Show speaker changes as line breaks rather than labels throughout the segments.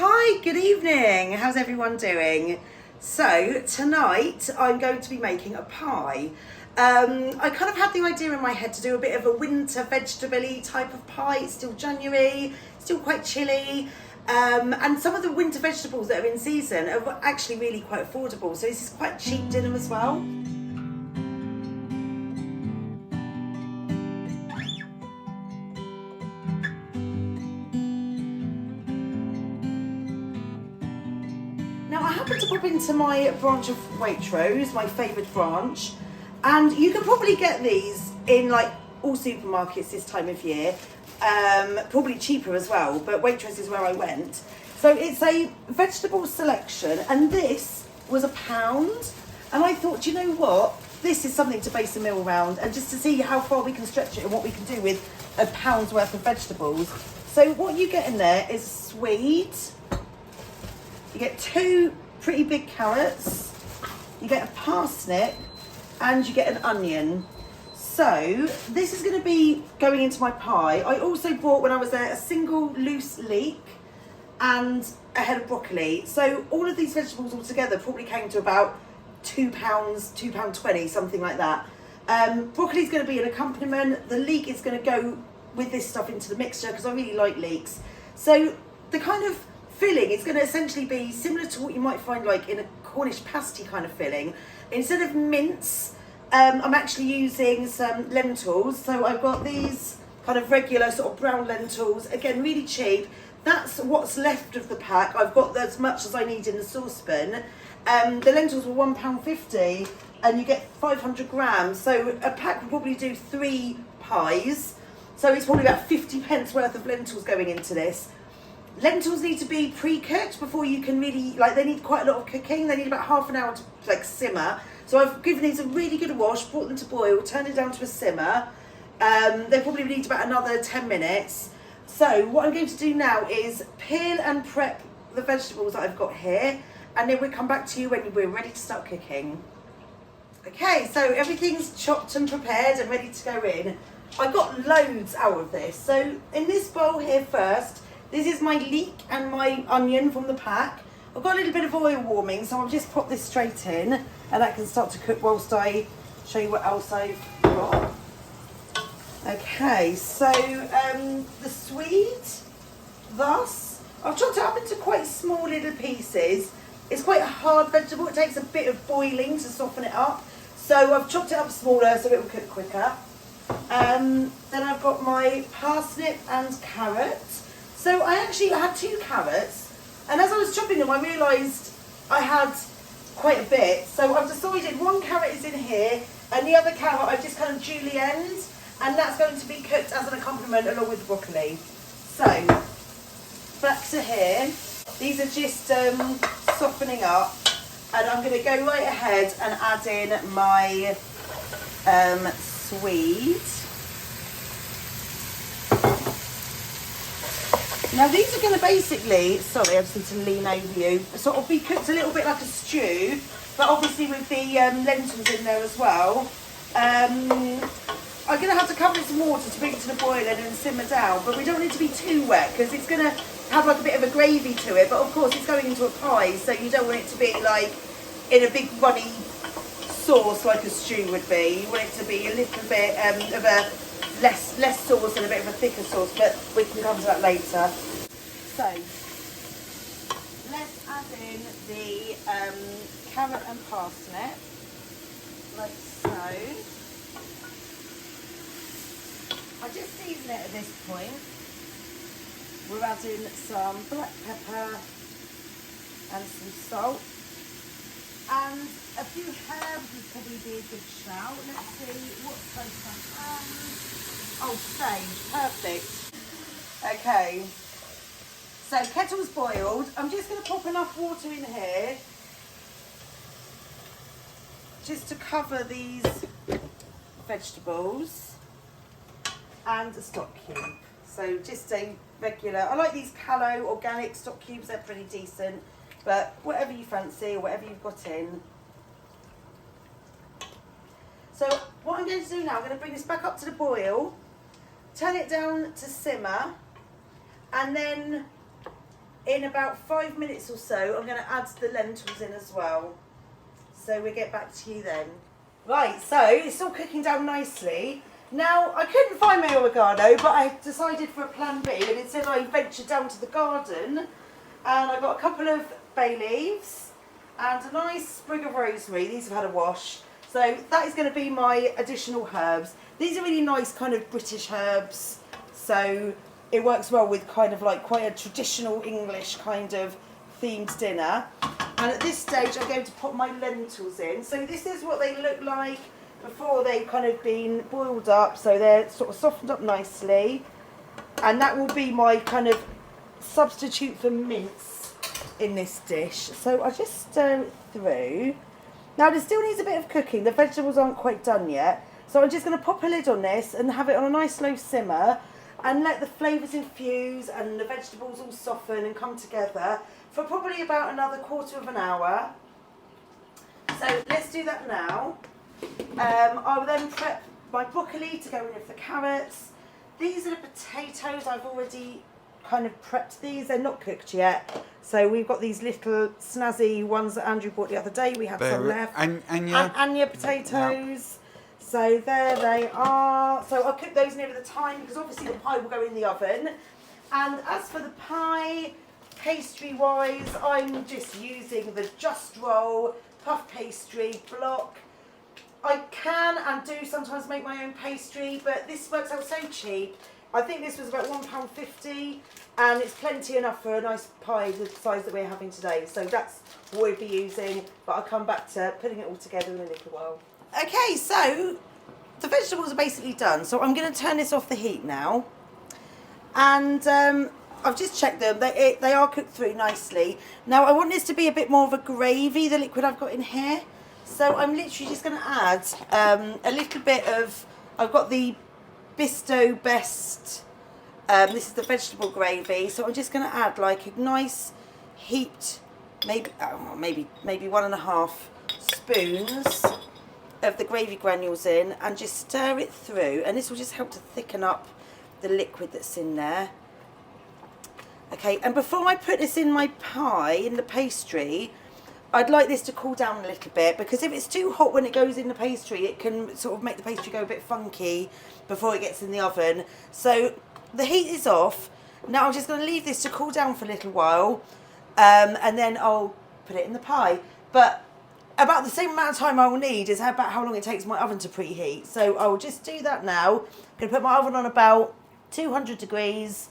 Hi, good evening. How's everyone doing? So tonight I'm going to be making a pie. I kind of had the idea in my head to do a bit of a winter vegetable-y type of pie. It's still January, still quite chilly. And some of the winter vegetables that are in season are actually really quite affordable. So this is quite cheap dinner as well. Now I happened to pop into my branch of Waitrose, my favourite branch, and you can probably get these in like all supermarkets this time of year, probably cheaper as well, but Waitrose is where I went. So it's a vegetable selection, and this was £1, and I thought, you know what, this is something to base a meal around, and just to see how far we can stretch it and what we can do with £1 worth of vegetables. So what you get in there is Swede. You get 2 pretty big carrots, you get a parsnip, and you get an onion. So this is going to be going into my pie. I also bought, when I was there, a single loose leek and a head of broccoli. So all of these vegetables all together probably came to about £2, £2.20, something like that. Broccoli is going to be an accompaniment. The leek is going to go with this stuff into the mixture because I really like leeks. So the kind of filling is going to essentially be similar to what you might find like in a Cornish pasty kind of filling. Instead of mince, I'm actually using some lentils. So I've got these kind of regular sort of brown lentils, again really cheap. That's what's left of the pack. I've got as much as I need in the saucepan. The lentils were £1.50 and you get 500 grams. So a pack would probably do 3 pies. So it's probably about 50p worth of lentils going into this. Lentils need to be pre-cooked before you can really, like, they need quite a lot of cooking. They need about half an hour to like simmer. So I've given these a really good wash, brought them to boil, turned it down to a simmer. They probably need about another 10 minutes. So what I'm going to do now is peel and prep the vegetables that I've got here, and then we'll come back to you when we're ready to start cooking. Okay, so everything's chopped and prepared and ready to go in. I got loads out of this. So in this bowl here first, this is my leek and my onion from the pack. I've got a little bit of oil warming, so I'll just pop this straight in and that can start to cook whilst I show you what else I've got. Okay, so the Swede, thus, I've chopped it up into quite small little pieces. It's quite a hard vegetable, it takes a bit of boiling to soften it up. So I've chopped it up smaller so it will cook quicker. Then I've got my parsnip and carrot. So I actually had 2 carrots, and as I was chopping them I realised I had quite a bit. So I've decided 1 carrot is in here and the other carrot I've just kind of julienned, and that's going to be cooked as an accompaniment along with the broccoli. So back to here, these are just softening up, and I'm going to go right ahead and add in my Swede. Now these are going to basically, sorry I just need to lean over you, sort of be cooked a little bit like a stew, but obviously with the lentils in there as well. I'm going to have to cover it in water to bring it to the boil and then simmer down, but we don't need to be too wet because it's going to have like a bit of a gravy to it, but of course it's going into a pie, so you don't want it to be like in a big runny sauce like a stew would be. You want it to be a little bit of a less sauce and a bit of a thicker sauce, but we can come to that later. So let's add in the carrot and parsnip, like so. I just season it at this point. We're adding some black pepper and some salt, and a few herbs would probably be a good shout. Let's see what's close to hand. Oh, sage, perfect. Okay, so kettle's boiled. I'm just going to pop enough water in here just to cover these vegetables and a stock cube. So just a regular, I like these Callow organic stock cubes, they're pretty decent, but whatever you fancy or whatever you've got in. So what I'm going to do now, I'm going to bring this back up to the boil, turn it down to simmer, and then in about 5 minutes or so, I'm going to add the lentils in as well. So we'll get back to you then. Right, so it's all cooking down nicely. Now, I couldn't find my oregano, but I decided for a plan B, and instead I ventured down to the garden, and I got a couple of bay leaves and a nice sprig of rosemary. These have had a wash. So that is going to be my additional herbs. These are really nice kind of British herbs, so it works well with kind of like quite a traditional English kind of themed dinner. And at this stage I'm going to put my lentils in. So this is what they look like before they've kind of been boiled up, so they're sort of softened up nicely. And that will be my kind of substitute for mince in this dish. So I just stir it through. Now this still needs a bit of cooking, the vegetables aren't quite done yet. So I'm just going to pop a lid on this and have it on a nice slow simmer and let the flavours infuse and the vegetables all soften and come together for probably about another quarter of an hour. So let's do that now. I will then prep my broccoli to go in with the carrots. These are the potatoes. I've already kind of prepped these. They're not cooked yet. So we've got these little snazzy ones that Andrew bought the other day. We have some left. Anya potatoes. Yep. So there they are. So I'll cook those near the time because obviously the pie will go in the oven. And as for the pie, pastry wise, I'm just using the Just Roll puff pastry block. I can and do sometimes make my own pastry, but this works out so cheap. I think this was about £1.50 and it's plenty enough for a nice pie the size that we're having today. So that's what we'll be using, but I'll come back to putting it all together in a little while. Okay, so the vegetables are basically done. So I'm going to turn this off the heat now. And I've just checked them. They are cooked through nicely. Now I want this to be a bit more of a gravy, the liquid I've got in here. So I'm literally just going to add a little bit of, I've got the Bisto Best, this is the vegetable gravy. So I'm just going to add like a nice heaped, maybe 1.5 spoons of the gravy granules in and just stir it through. And this will just help to thicken up the liquid that's in there. Okay, and before I put this in my pie, in the pastry, I'd like this to cool down a little bit because if it's too hot when it goes in the pastry, it can sort of make the pastry go a bit funky before it gets in the oven. So the heat is off. Now I'm just going to leave this to cool down for a little while and then I'll put it in the pie. But about the same amount of time I will need is about how long it takes my oven to preheat. So I will just do that now. I'm going to put my oven on about 200 degrees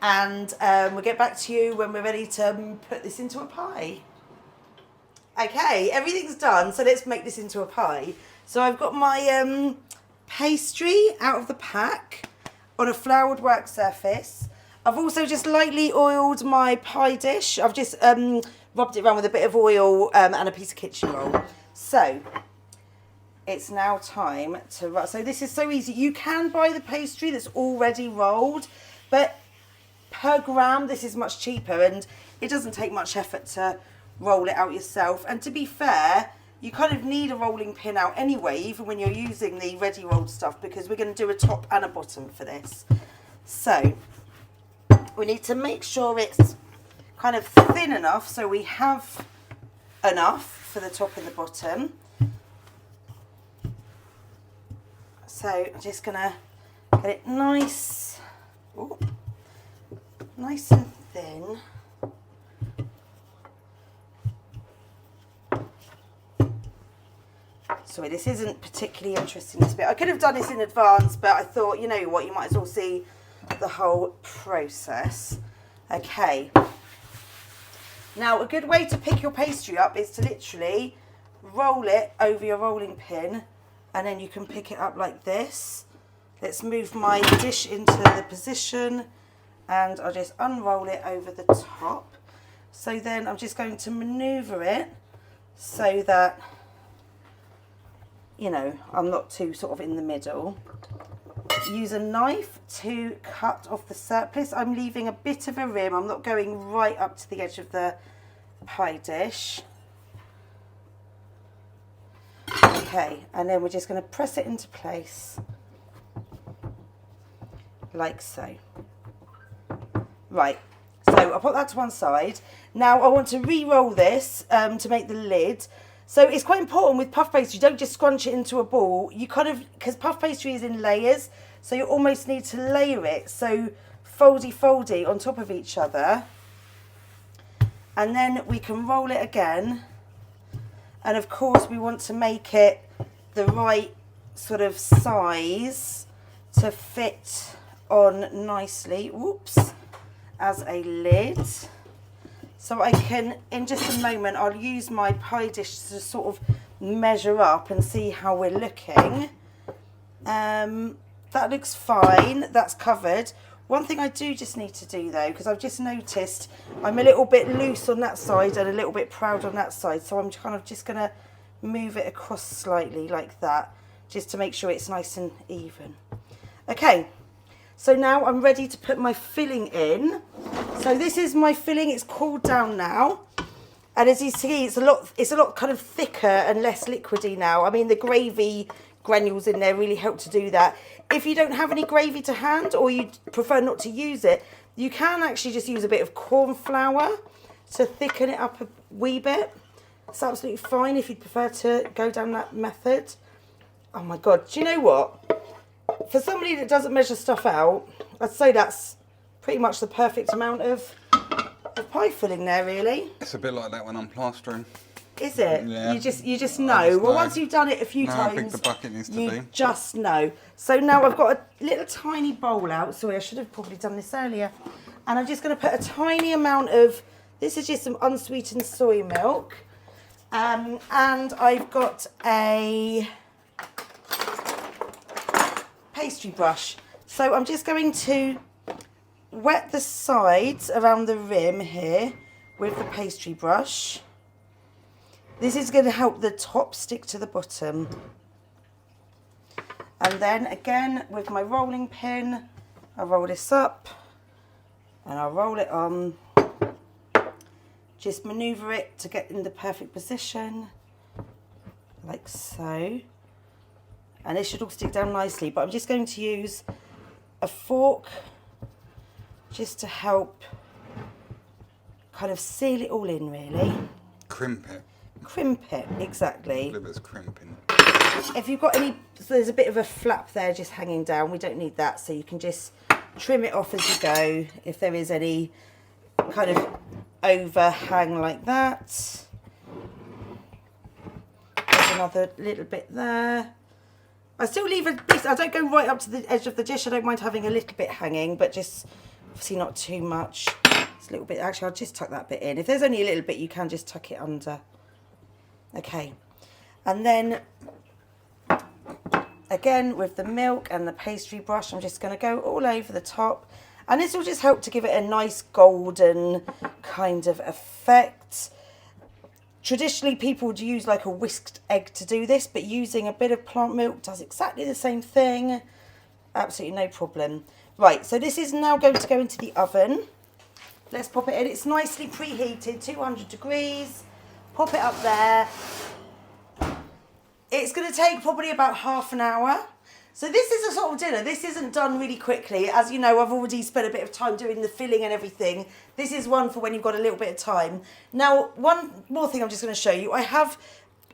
and we'll get back to you when we're ready to put this into a pie. Okay, everything's done, so let's make this into a pie. So I've got my pastry out of the pack on a floured work surface. I've also just lightly oiled my pie dish. I've just rubbed it around with a bit of oil and a piece of kitchen roll. So it's now time to roll. So this is so easy. You can buy the pastry that's already rolled, but per gram this is much cheaper and it doesn't take much effort to roll it out yourself. And to be fair, you kind of need a rolling pin out anyway, even when you're using the ready rolled stuff, because we're going to do a top and a bottom for this. So we need to make sure it's kind of thin enough so we have enough for the top and the bottom. So I'm just going to get it nice, nice and thin. Sorry, this isn't particularly interesting, this bit. I could have done this in advance, but I thought, you know what, you might as well see the whole process. Okay. Now, a good way to pick your pastry up is to literally roll it over your rolling pin, and then you can pick it up like this. Let's move my dish into the position, and I'll just unroll it over the top. So then I'm just going to manoeuvre it so that, you know, I'm not too sort of in the middle. Use a knife to cut off the surplus. I'm leaving a bit of a rim. I'm not going right up to the edge of the pie dish. Okay, and then we're just going to press it into place like so. Right, so I'll put that to one side. Now I want to re-roll this to make the lid. So it's quite important with puff pastry, don't just scrunch it into a ball. You kind of, because puff pastry is in layers, so you almost need to layer it. So foldy on top of each other. And then we can roll it again. And of course we want to make it the right sort of size to fit on nicely, whoops, as a lid. So I can, in just a moment, I'll use my pie dish to sort of measure up and see how we're looking. That looks fine, that's covered. One thing I do just need to do though, because I've just noticed I'm a little bit loose on that side and a little bit proud on that side, so I'm kind of just going to move it across slightly like that, just to make sure it's nice and even. Okay, so now I'm ready to put my filling in. So this is my filling, it's cooled down now. And as you see, it's a lot kind of thicker and less liquidy now. I mean, the gravy granules in there really help to do that. If you don't have any gravy to hand or you prefer not to use it, you can actually just use a bit of corn flour to thicken it up a wee bit. It's absolutely fine if you prefer to go down that method. Oh my God, do you know what? For somebody that doesn't measure stuff out, I'd say that's pretty much the perfect amount of pie filling there, really.
It's a bit like that when I'm plastering.
Is it?
Yeah.
You just know. Well, once you've done it a few times,
how big the bucket needs to be.
Just know. So now I've got a little tiny bowl out. Sorry, I should have probably done this earlier. And I'm just going to put a tiny amount of, this is just some unsweetened soy milk. And I've got a pastry brush. So I'm just going to wet the sides around the rim here with the pastry brush. This is going to help the top stick to the bottom. And then again with my rolling pin, I'll roll this up and I'll roll it on. Just manoeuvre it to get in the perfect position, like so. And this should all stick down nicely, but I'm just going to use a fork just to help kind of seal it all in, really.
Crimp it.
Crimp it, exactly.
A little bit of crimping.
If you've got any, so there's a bit of a flap there just hanging down, we don't need that, so you can just trim it off as you go if there is any kind of overhang like that. There's another little bit there. I still leave a bit, I don't go right up to the edge of the dish, I don't mind having a little bit hanging, but just obviously not too much. It's a little bit, actually I'll just tuck that bit in. If there's only a little bit, you can just tuck it under. Okay, and then again with the milk and the pastry brush, I'm just going to go all over the top, and this will just help to give it a nice golden kind of effect. Traditionally people would use like a whisked egg to do this, but using a bit of plant milk does exactly the same thing. Absolutely no problem. Right, so this is now going to go into the oven. Let's pop it in. It's nicely preheated, 200 degrees. Pop it up there. It's going to take probably about half an hour. So this is a sort of dinner. This isn't done really quickly. As you know, I've already spent a bit of time doing the filling and everything. This is one for when you've got a little bit of time. Now, one more thing I'm just going to show you. I have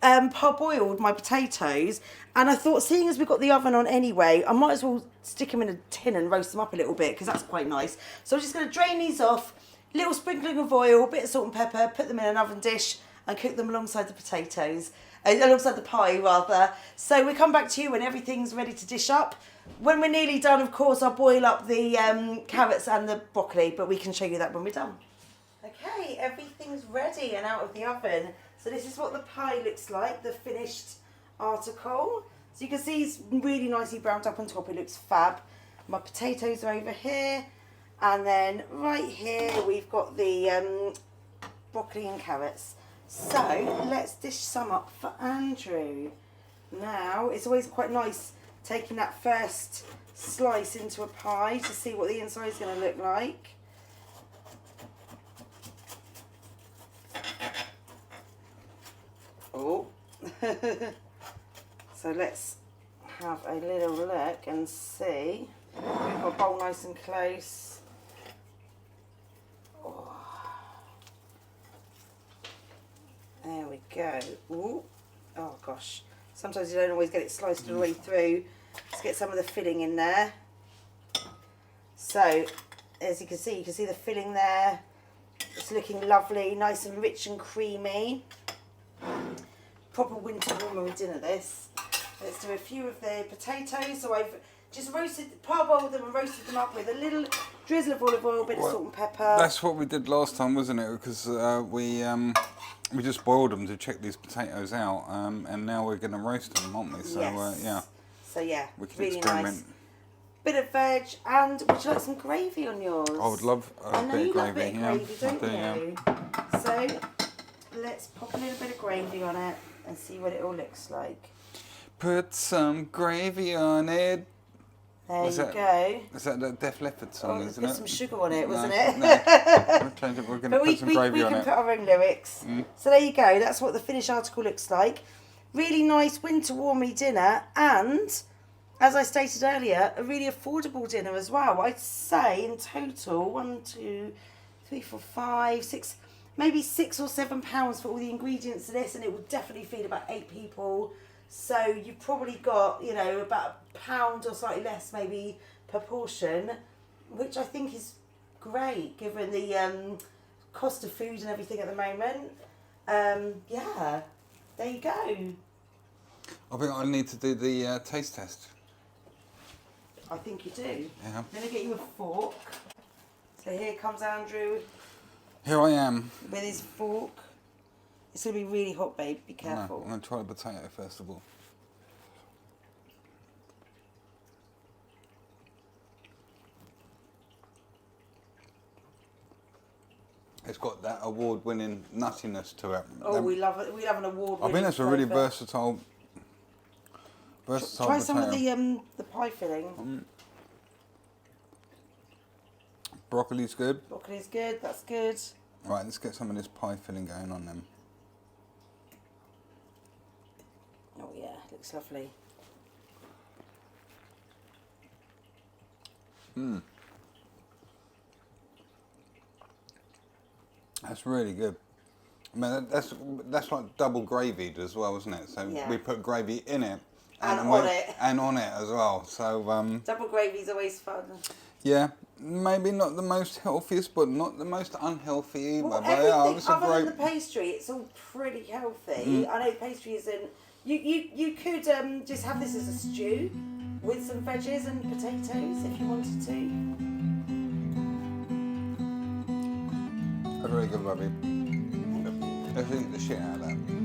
parboiled my potatoes, and I thought, seeing as we've got the oven on anyway, I might as well stick them in a tin and roast them up a little bit, because that's quite nice. So I'm just going to drain these off, little sprinkling of oil, bit of salt and pepper, put them in an oven dish and cook them alongside the potatoes, alongside the pie rather. So we'll come back to you when everything's ready to dish up. When we're nearly done, of course, I'll boil up the carrots and the broccoli, but we can show you that when we're done. Okay, everything's ready and out of the oven. So this is what the pie looks like, the finished article. So you can see it's really nicely browned up on top, it looks fab. My potatoes are over here, and then right here we've got the broccoli and carrots. So let's dish some up for Andrew. Now, it's always quite nice taking that first slice into a pie to see what the inside is going to look like. Oh, so let's have a little look and see. We've got a bowl nice and close. Oh, we go. Ooh. Oh gosh. Sometimes you don't always get it sliced all the way through. Let's get some of the filling in there. So, as you can see the filling there. It's looking lovely, nice and rich and creamy. Proper winter warmer dinner this. Let's do a few of the potatoes. So I've just parboiled them and roasted them up with a little drizzle of olive oil, a bit of salt and pepper.
That's what we did last time, wasn't it? Because we just boiled them to check these potatoes out, and now we're going to roast them, aren't we? So
yes.
yeah.
So yeah,
We can
really
experiment.
nice. Bit of veg, and would you like some gravy on yours?
I would love a bit of gravy.
Love a bit of
Yeah,
gravy, don't
I do,
you? So let's pop a little bit of gravy on it and see what it all looks like.
Put some gravy on it.
There
Was
you
that-
go.
Is that the Def Leppard song,
Oh,
isn't
put
it?
some sugar on it, wasn't
No,
it?
no. We're going to
But
put some gravy
we
on
can
it.
put our own lyrics. So there you go. That's what the finished article looks like. Really nice winter warmy dinner, and as I stated earlier, a really affordable dinner as well. I'd say in total, 1, 2, 3, 4, 5, 6, maybe £6 or £7 for all the ingredients of this, and it would definitely feed about 8 people. So you've probably got, you know, about £1 or slightly less maybe per portion, which I think is great given the cost of food and everything at the moment. Yeah, there you go.
I think I need to do the taste test.
I think you do.
Yeah.
I'm going to get you a fork. So here comes Andrew
Here I am.
with his fork. It's going to be really hot, babe. Be
No,
careful.
I'm going to try the potato first of all. It's got that award-winning nuttiness to it.
Oh, we love it. We love an award.
I think that's a really
flavour.
versatile
Try
potato.
some of the pie filling.
Broccoli's good.
Broccoli's good. That's good.
Right, let's get some of this pie filling going on then.
Oh yeah, looks lovely.
That's really good. I mean, that's like double gravied as well, isn't it? So
Yeah.
we put gravy in it
And
then
on it.
and on it as well. So
Double gravy's always fun.
yeah, maybe not the most healthiest, but not the most unhealthy either.
Well,
But yeah, it's
everything
a
other
great.
than the pastry, it's all pretty healthy. I know pastry isn't. You could just have this as a stew with some veggies and potatoes if you wanted to.
A very good, Robbie. Let's eat the shit out of that.